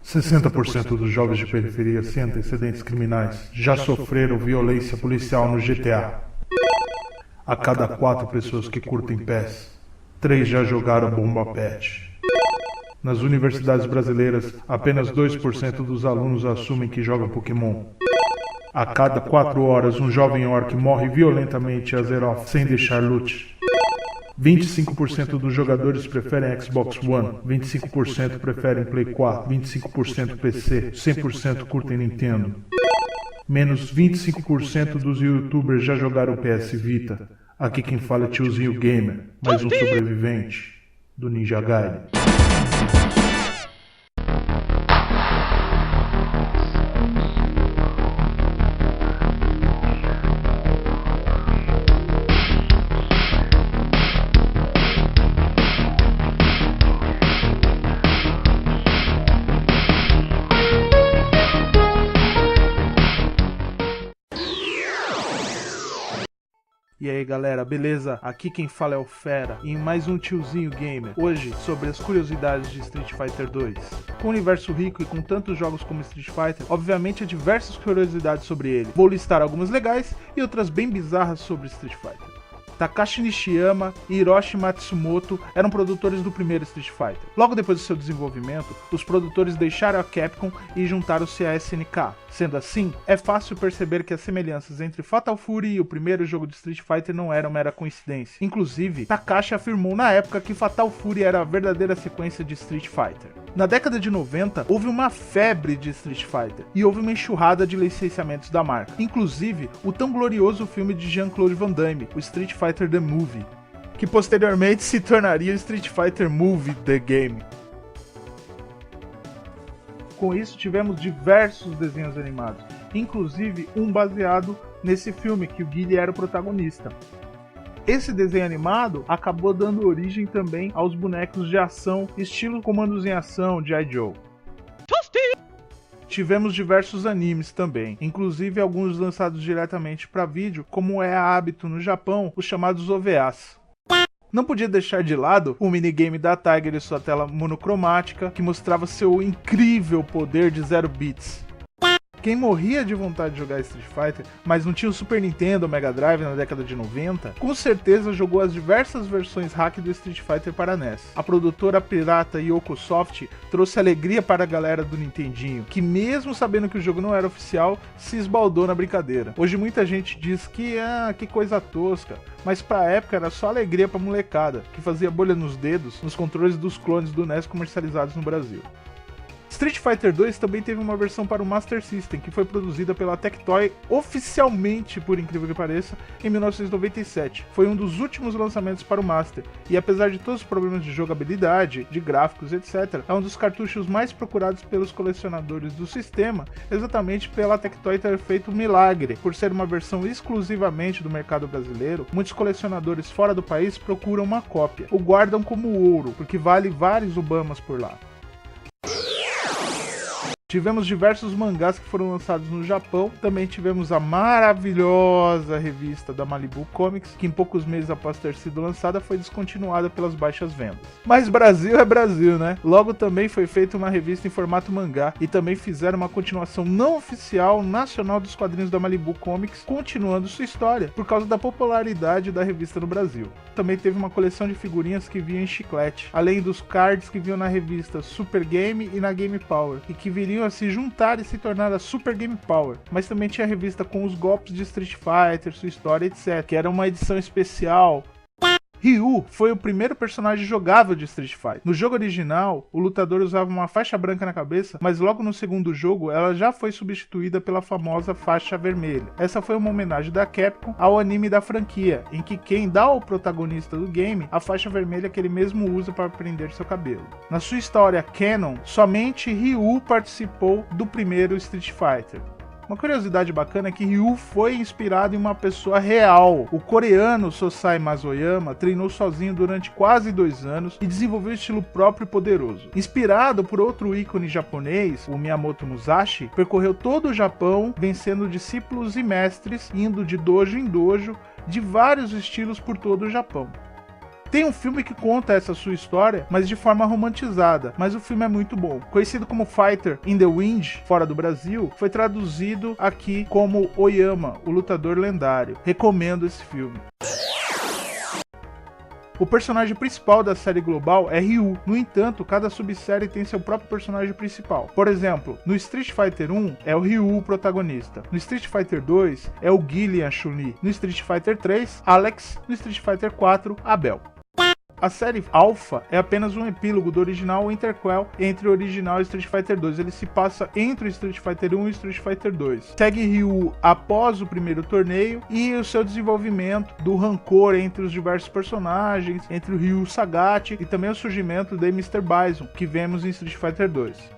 60% dos jovens de periferia sem antecedentes criminais já sofreram violência policial no GTA. A cada 4 pessoas que curtem PES, 3 já jogaram bomba pet. Nas universidades brasileiras, apenas 2% dos alunos assumem que jogam Pokémon. A cada 4 horas, um jovem orc morre violentamente a Azeroth sem deixar loot. 25% dos jogadores preferem Xbox One, 25% preferem Play 4, 25% PC, 100% curtem Nintendo. Menos 25% dos youtubers já jogaram PS Vita. Aqui quem fala é tiozinho gamer, mais um sobrevivente do Ninja Gaiden. E aí galera, beleza? Aqui quem fala é o Fera, e em mais um tiozinho gamer. Hoje, sobre as curiosidades de Street Fighter 2. Com um universo rico e com tantos jogos como Street Fighter, obviamente há diversas curiosidades sobre ele. Vou listar algumas legais e outras bem bizarras sobre Street Fighter. Takashi Nishiyama e Hiroshi Matsumoto eram produtores do primeiro Street Fighter. Logo depois do seu desenvolvimento, os produtores deixaram a Capcom e juntaram-se à SNK. Sendo assim, é fácil perceber que as semelhanças entre Fatal Fury e o primeiro jogo de Street Fighter não eram mera coincidência. Inclusive, Takashi afirmou na época que Fatal Fury era a verdadeira sequência de Street Fighter. Na década de 90, houve uma febre de Street Fighter e houve uma enxurrada de licenciamentos da marca. Inclusive, o tão glorioso filme de Jean-Claude Van Damme, o Street Fighter The Movie, que posteriormente se tornaria o Street Fighter Movie The Game. Com isso, tivemos diversos desenhos animados, inclusive um baseado nesse filme, que o Guile era o protagonista. Esse desenho animado acabou dando origem também aos bonecos de ação, estilo Comandos em Ação, G.I. Joe. Tivemos diversos animes também, inclusive alguns lançados diretamente para vídeo, como é hábito no Japão, os chamados OVAs. Não podia deixar de lado o minigame da Tiger e sua tela monocromática, que mostrava seu incrível poder de 0 bits. Quem morria de vontade de jogar Street Fighter, mas não tinha o Super Nintendo ou Mega Drive na década de 90, com certeza jogou as diversas versões hack do Street Fighter para NES. A produtora pirata Yokosoft trouxe alegria para a galera do Nintendinho, que mesmo sabendo que o jogo não era oficial, se esbaldou na brincadeira. Hoje muita gente diz que coisa tosca, mas pra época era só alegria pra molecada, que fazia bolha nos dedos nos controles dos clones do NES comercializados no Brasil. Street Fighter 2 também teve uma versão para o Master System, que foi produzida pela Tectoy oficialmente, por incrível que pareça, em 1997. Foi um dos últimos lançamentos para o Master, e apesar de todos os problemas de jogabilidade, de gráficos, etc., é um dos cartuchos mais procurados pelos colecionadores do sistema, exatamente pela Tectoy ter feito um milagre. Por ser uma versão exclusivamente do mercado brasileiro, muitos colecionadores fora do país procuram uma cópia, o guardam como ouro, porque vale vários Obamas por lá. Tivemos diversos mangás que foram lançados no Japão, também tivemos a maravilhosa revista da Malibu Comics, que em poucos meses após ter sido lançada foi descontinuada pelas baixas vendas. Mas Brasil é Brasil, né? Logo também foi feita uma revista em formato mangá e também fizeram uma continuação não oficial nacional dos quadrinhos da Malibu Comics, continuando sua história, por causa da popularidade da revista no Brasil. Também teve uma coleção de figurinhas que vinham em chiclete, além dos cards que vinham na revista Super Game e na Game Power, e que viriam a se juntar e se tornar a Super Game Power. Mas também tinha a revista com os golpes de Street Fighter, sua história, etc., que era uma edição especial. Ryu foi o primeiro personagem jogável de Street Fighter. No jogo original, o lutador usava uma faixa branca na cabeça, mas logo no segundo jogo ela já foi substituída pela famosa faixa vermelha. Essa foi uma homenagem da Capcom ao anime da franquia, em que quem dá ao protagonista do game a faixa vermelha que ele mesmo usa para prender seu cabelo. Na sua história canon, somente Ryu participou do primeiro Street Fighter. Uma curiosidade bacana é que Ryu foi inspirado em uma pessoa real. O coreano Sosai Mazoyama treinou sozinho durante quase 2 anos e desenvolveu um estilo próprio e poderoso. Inspirado por outro ícone japonês, o Miyamoto Musashi, percorreu todo o Japão, vencendo discípulos e mestres, indo de dojo em dojo, de vários estilos por todo o Japão. Tem um filme que conta essa sua história, mas de forma romantizada, mas o filme é muito bom. Conhecido como Fighter in the Wind, fora do Brasil, foi traduzido aqui como Oyama, o lutador lendário. Recomendo esse filme. O personagem principal da série global é Ryu. No entanto, cada subsérie tem seu próprio personagem principal. Por exemplo, no Street Fighter 1 é o Ryu o protagonista. No Street Fighter 2 é o Guile e a Chun-Li. No Street Fighter 3, Alex. No Street Fighter 4, Abel. A série Alpha é apenas um epílogo do original Interquel entre o original e Street Fighter 2. Ele se passa entre o Street Fighter 1 e o Street Fighter 2. Segue Ryu após o primeiro torneio e o seu desenvolvimento do rancor entre os diversos personagens, entre o Ryu Sagat e também o surgimento de Mr. Bison, que vemos em Street Fighter 2.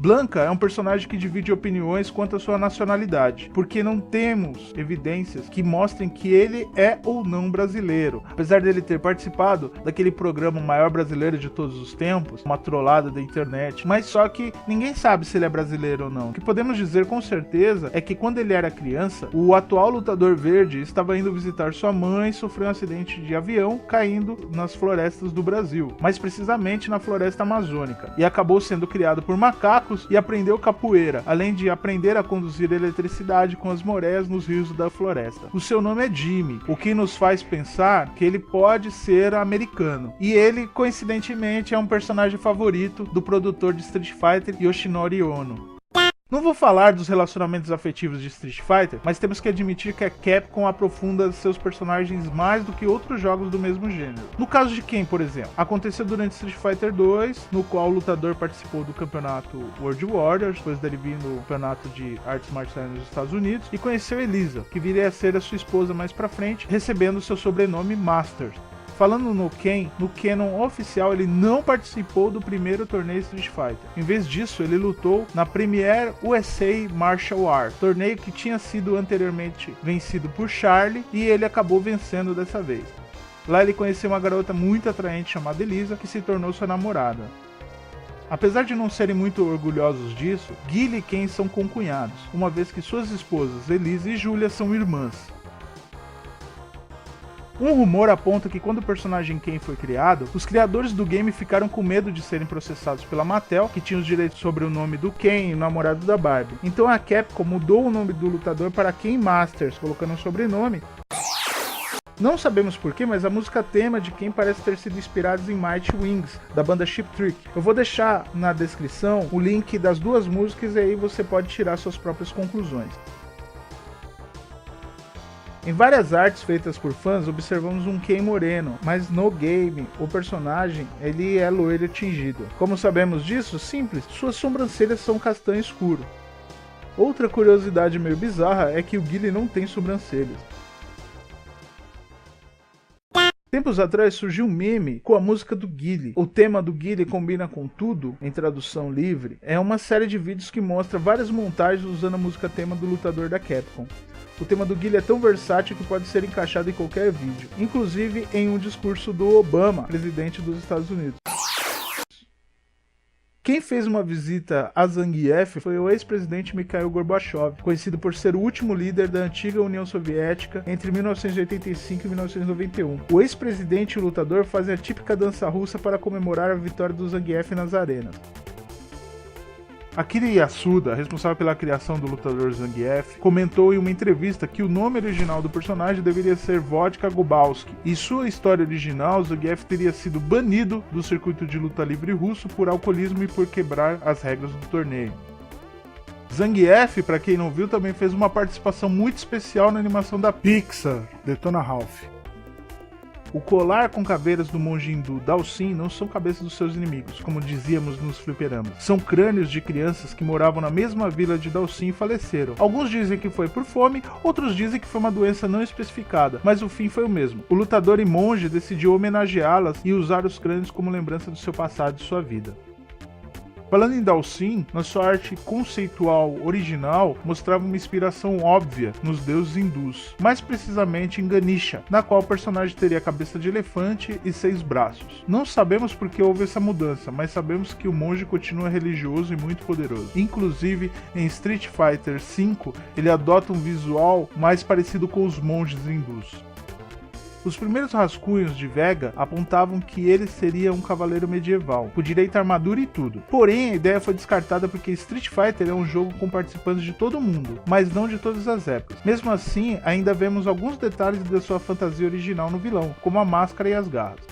Blanka é um personagem que divide opiniões quanto à sua nacionalidade, porque não temos evidências que mostrem que ele é ou não brasileiro. Apesar dele ter participado daquele programa maior brasileiro de todos os tempos, uma trollada da internet, mas só que ninguém sabe se ele é brasileiro ou não. O que podemos dizer com certeza é que quando ele era criança, o atual lutador verde estava indo visitar sua mãe e sofreu um acidente de avião caindo nas florestas do Brasil, mais precisamente na floresta amazônica, e acabou sendo criado por macacos e aprendeu capoeira, além de aprender a conduzir eletricidade com as moreias nos rios da floresta. O seu nome é Jimmy, o que nos faz pensar que ele pode ser americano. E ele, coincidentemente, é um personagem favorito do produtor de Street Fighter, Yoshinori Ono. Não vou falar dos relacionamentos afetivos de Street Fighter, mas temos que admitir que a Capcom aprofunda seus personagens mais do que outros jogos do mesmo gênero. No caso de Ken, por exemplo, aconteceu durante Street Fighter 2, no qual o lutador participou do campeonato World Warriors, depois dele vir no campeonato de artes marciais nos Estados Unidos, e conheceu Elisa, que viria a ser a sua esposa mais pra frente, recebendo seu sobrenome Masters. Falando no Ken, no Canon oficial ele não participou do primeiro torneio Street Fighter. Em vez disso, ele lutou na Premier USA Martial Arts, torneio que tinha sido anteriormente vencido por Charlie e ele acabou vencendo dessa vez. Lá ele conheceu uma garota muito atraente chamada Elisa, que se tornou sua namorada. Apesar de não serem muito orgulhosos disso, Guile e Ken são concunhados, uma vez que suas esposas Elisa e Julia são irmãs. Um rumor aponta que quando o personagem Ken foi criado, os criadores do game ficaram com medo de serem processados pela Mattel, que tinha os direitos sobre o nome do Ken, o namorado da Barbie. Então a Capcom mudou o nome do lutador para Ken Masters, colocando um sobrenome. Não sabemos porquê, mas a música tema de Ken parece ter sido inspirada em Mighty Wings, da banda Cheap Trick. Eu vou deixar na descrição o link das duas músicas e aí você pode tirar suas próprias conclusões. Em várias artes feitas por fãs, observamos um Ken moreno, mas no game, o personagem ele é loiro e tingido. Como sabemos disso? Simples, suas sobrancelhas são castanho escuro. Outra curiosidade meio bizarra é que o Guile não tem sobrancelhas. Tempos atrás surgiu um meme com a música do Guile. O tema do Guile combina com tudo, em tradução livre. É uma série de vídeos que mostra várias montagens usando a música tema do lutador da Capcom. O tema do Guile é tão versátil que pode ser encaixado em qualquer vídeo, inclusive em um discurso do Obama, presidente dos Estados Unidos. Quem fez uma visita a Zangief foi o ex-presidente Mikhail Gorbachev, conhecido por ser o último líder da antiga União Soviética entre 1985 e 1991. O ex-presidente e o lutador fazem a típica dança russa para comemorar a vitória do Zangief nas arenas. Akira Yasuda, responsável pela criação do lutador Zangief, comentou em uma entrevista que o nome original do personagem deveria ser Vodka Gubowski. Em sua história original, Zangief teria sido banido do circuito de luta livre russo por alcoolismo e por quebrar as regras do torneio. Zangief, para quem não viu, também fez uma participação muito especial na animação da Pixar, Detona Ralph. O colar com caveiras do monge hindu Dalsin não são cabeças dos seus inimigos, como dizíamos nos fliperamas. São crânios de crianças que moravam na mesma vila de Dalsin e faleceram. Alguns dizem que foi por fome, outros dizem que foi uma doença não especificada, mas o fim foi o mesmo. O lutador e monge decidiu homenageá-las e usar os crânios como lembrança do seu passado e sua vida. Falando em Dalsin, na sua arte conceitual original, mostrava uma inspiração óbvia nos deuses hindus, mais precisamente em Ganesha, na qual o personagem teria cabeça de elefante e 6 braços. Não sabemos por que houve essa mudança, mas sabemos que o monge continua religioso e muito poderoso. Inclusive, em Street Fighter V, ele adota um visual mais parecido com os monges hindus. Os primeiros rascunhos de Vega apontavam que ele seria um cavaleiro medieval, com direito à armadura e tudo. Porém, a ideia foi descartada porque Street Fighter é um jogo com participantes de todo mundo, mas não de todas as épocas. Mesmo assim, ainda vemos alguns detalhes da sua fantasia original no vilão, como a máscara e as garras.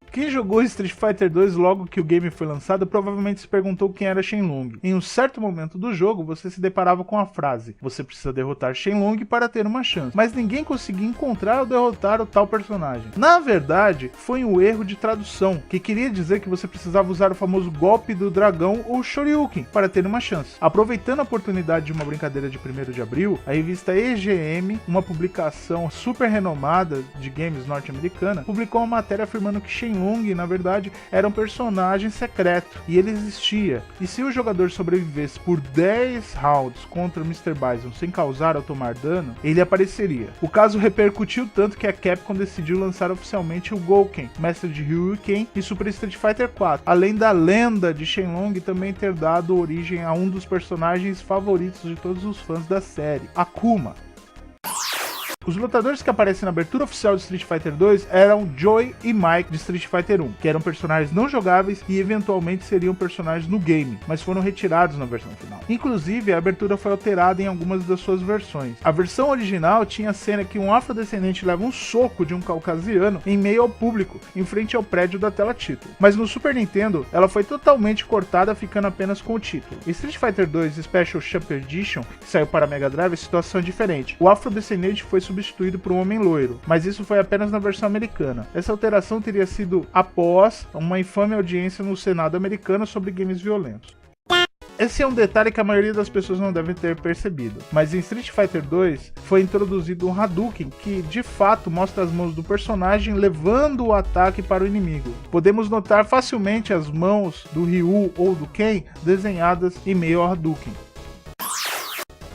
Quem jogou Street Fighter 2 logo que o game foi lançado provavelmente se perguntou quem era Shenlong. Em um certo momento do jogo, você se deparava com a frase: você precisa derrotar Shenlong para ter uma chance, mas ninguém conseguia encontrar ou derrotar o tal personagem. Na verdade, foi um erro de tradução, que queria dizer que você precisava usar o famoso golpe do dragão ou Shoryuken para ter uma chance. Aproveitando a oportunidade de uma brincadeira de 1º de abril, a revista EGM, uma publicação super renomada de games norte-americana, publicou uma matéria afirmando que Shenlong, na verdade, era um personagem secreto e ele existia. E se o jogador sobrevivesse por 10 rounds contra o Mr. Bison sem causar ou tomar dano, ele apareceria. O caso repercutiu tanto que a Capcom decidiu lançar oficialmente o Gouken, mestre de Ryuken e Super Street Fighter 4, além da lenda de Shenlong também ter dado origem a um dos personagens favoritos de todos os fãs da série, Akuma. Os lutadores que aparecem na abertura oficial de Street Fighter 2 eram Joy e Mike de Street Fighter 1, que eram personagens não jogáveis e eventualmente seriam personagens no game, mas foram retirados na versão final. Inclusive, a abertura foi alterada em algumas das suas versões. A versão original tinha a cena que um afrodescendente leva um soco de um caucasiano em meio ao público, em frente ao prédio da tela título. Mas no Super Nintendo, ela foi totalmente cortada, ficando apenas com o título. Em Street Fighter 2 Special Champion Edition, que saiu para Mega Drive, a situação é diferente. O afrodescendente foi substituído por um homem loiro, mas isso foi apenas na versão americana. Essa alteração teria sido após uma infame audiência no Senado americano sobre games violentos. Esse é um detalhe que a maioria das pessoas não deve ter percebido, mas em Street Fighter 2 foi introduzido um Hadouken que de fato mostra as mãos do personagem levando o ataque para o inimigo. Podemos notar facilmente as mãos do Ryu ou do Ken desenhadas em meio ao Hadouken.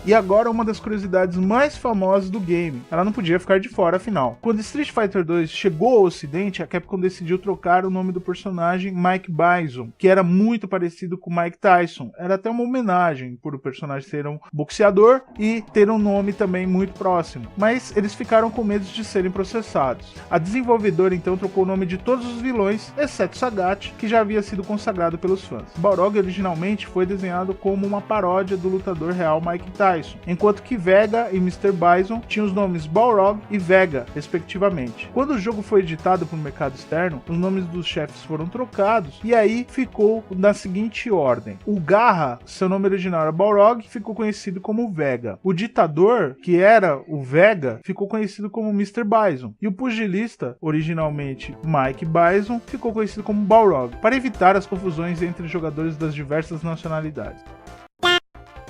E agora uma das curiosidades mais famosas do game, ela não podia ficar de fora afinal. Quando Street Fighter 2 chegou ao ocidente, a Capcom decidiu trocar o nome do personagem Mike Bison, que era muito parecido com Mike Tyson. Era até uma homenagem por o personagem ser um boxeador e ter um nome também muito próximo. Mas eles ficaram com medo de serem processados. A desenvolvedora então trocou o nome de todos os vilões, exceto Sagat, que já havia sido consagrado pelos fãs. Balrog originalmente foi desenhado como uma paródia do lutador real Mike Tyson, enquanto que Vega e Mr. Bison tinham os nomes Balrog e Vega, respectivamente. Quando o jogo foi editado para o mercado externo, os nomes dos chefes foram trocados e aí ficou na seguinte ordem. O Garra, seu nome original era Balrog, ficou conhecido como Vega. O ditador, que era o Vega, ficou conhecido como Mr. Bison. E o pugilista, originalmente Mike Bison, ficou conhecido como Balrog, para evitar as confusões entre jogadores das diversas nacionalidades.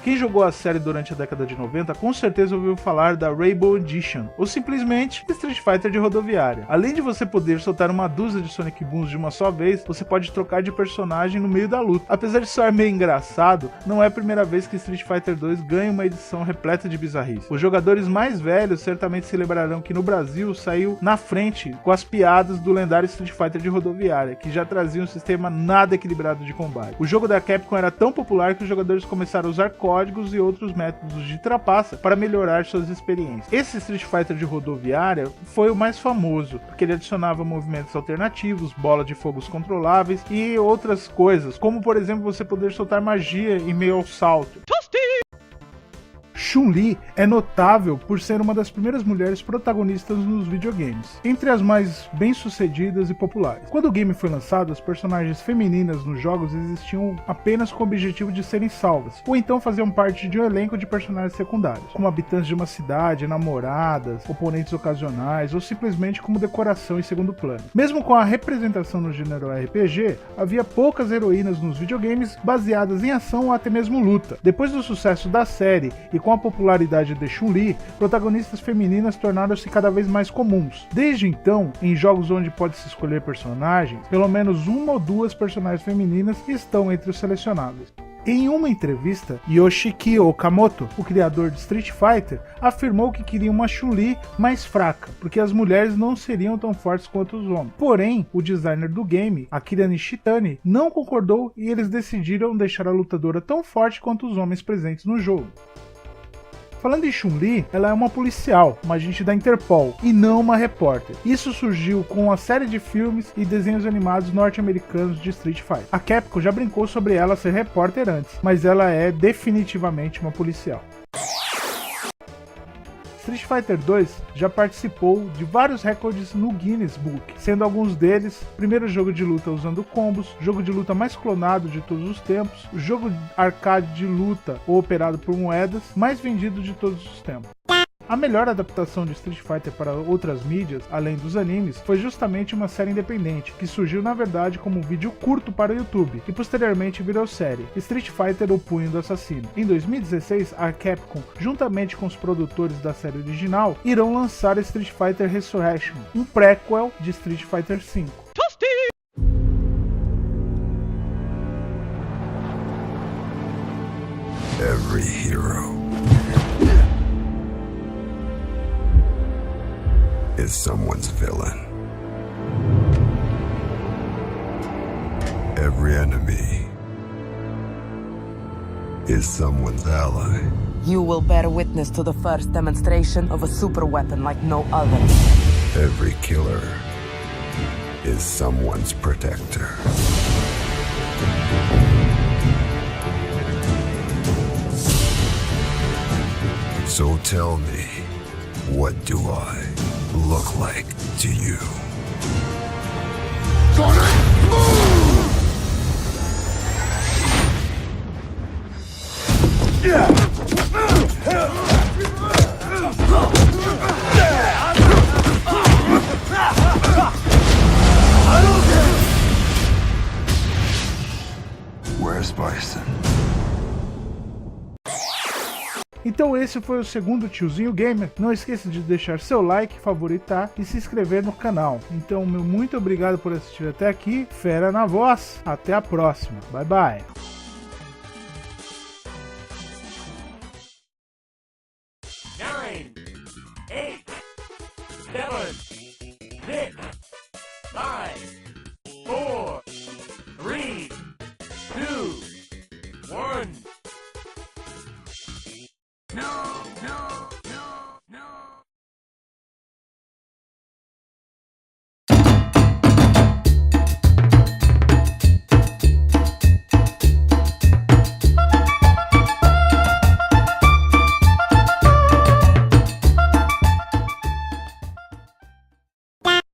Quem jogou a série durante a década de 90 com certeza ouviu falar da Rainbow Edition, ou simplesmente Street Fighter de rodoviária. Além de você poder soltar uma dúzia de Sonic Booms de uma só vez, você pode trocar de personagem no meio da luta. Apesar de soar meio engraçado, não é a primeira vez que Street Fighter 2 ganha uma edição repleta de bizarrice. Os jogadores mais velhos certamente se lembrarão que no Brasil saiu na frente com as piadas do lendário Street Fighter de rodoviária, que já trazia um sistema nada equilibrado de combate. O jogo da Capcom era tão popular que os jogadores começaram a usar códigos e outros métodos de trapaça para melhorar suas experiências. Esse Street Fighter de rodoviária foi o mais famoso, porque ele adicionava movimentos alternativos, bola de fogos controláveis e outras coisas, como por exemplo você poder soltar magia em meio ao salto. Chun-Li é notável por ser uma das primeiras mulheres protagonistas nos videogames, entre as mais bem-sucedidas e populares. Quando o game foi lançado, as personagens femininas nos jogos existiam apenas com o objetivo de serem salvas, ou então faziam parte de um elenco de personagens secundários, como habitantes de uma cidade, namoradas, oponentes ocasionais, ou simplesmente como decoração em segundo plano. Mesmo com a representação no gênero RPG, havia poucas heroínas nos videogames baseadas em ação ou até mesmo luta. Depois do sucesso da série e com a popularidade de Chun-Li, protagonistas femininas tornaram-se cada vez mais comuns. Desde então, em jogos onde pode-se escolher personagens, pelo menos uma ou duas personagens femininas estão entre os selecionáveis. Em uma entrevista, Yoshiki Okamoto, o criador de Street Fighter, afirmou que queria uma Chun-Li mais fraca, porque as mulheres não seriam tão fortes quanto os homens. Porém, o designer do game, Akira Nishitani, não concordou e eles decidiram deixar a lutadora tão forte quanto os homens presentes no jogo. Falando em Chun-Li, ela é uma policial, uma agente da Interpol, e não uma repórter. Isso surgiu com a série de filmes e desenhos animados norte-americanos de Street Fighter. A Capcom já brincou sobre ela ser repórter antes, mas ela é definitivamente uma policial. Street Fighter 2 já participou de vários recordes no Guinness Book, sendo alguns deles primeiro jogo de luta usando combos, jogo de luta mais clonado de todos os tempos, jogo arcade de luta ou operado por moedas mais vendido de todos os tempos. A melhor adaptação de Street Fighter para outras mídias, além dos animes, foi justamente uma série independente, que surgiu na verdade como um vídeo curto para o YouTube, e posteriormente virou série, Street Fighter: O Punho do Assassino. Em 2016, a Capcom, juntamente com os produtores da série original, irão lançar Street Fighter Resurrection, um prequel de Street Fighter V. Every hero is someone's villain. Every enemy is someone's ally. You will bear witness to the first demonstration of a super weapon like no other. Every killer is someone's protector. So tell me, what do I look like to you? Sonic Boom! Where's Bison? Então esse foi o segundo Tiozinho Gamer. Não esqueça de deixar seu like, favoritar e se inscrever no canal. Então, meu muito obrigado por assistir até aqui. Fera na voz. Até a próxima. Bye bye. 9, 8, 7, 6, 5, 4, 3, 2, 1. No!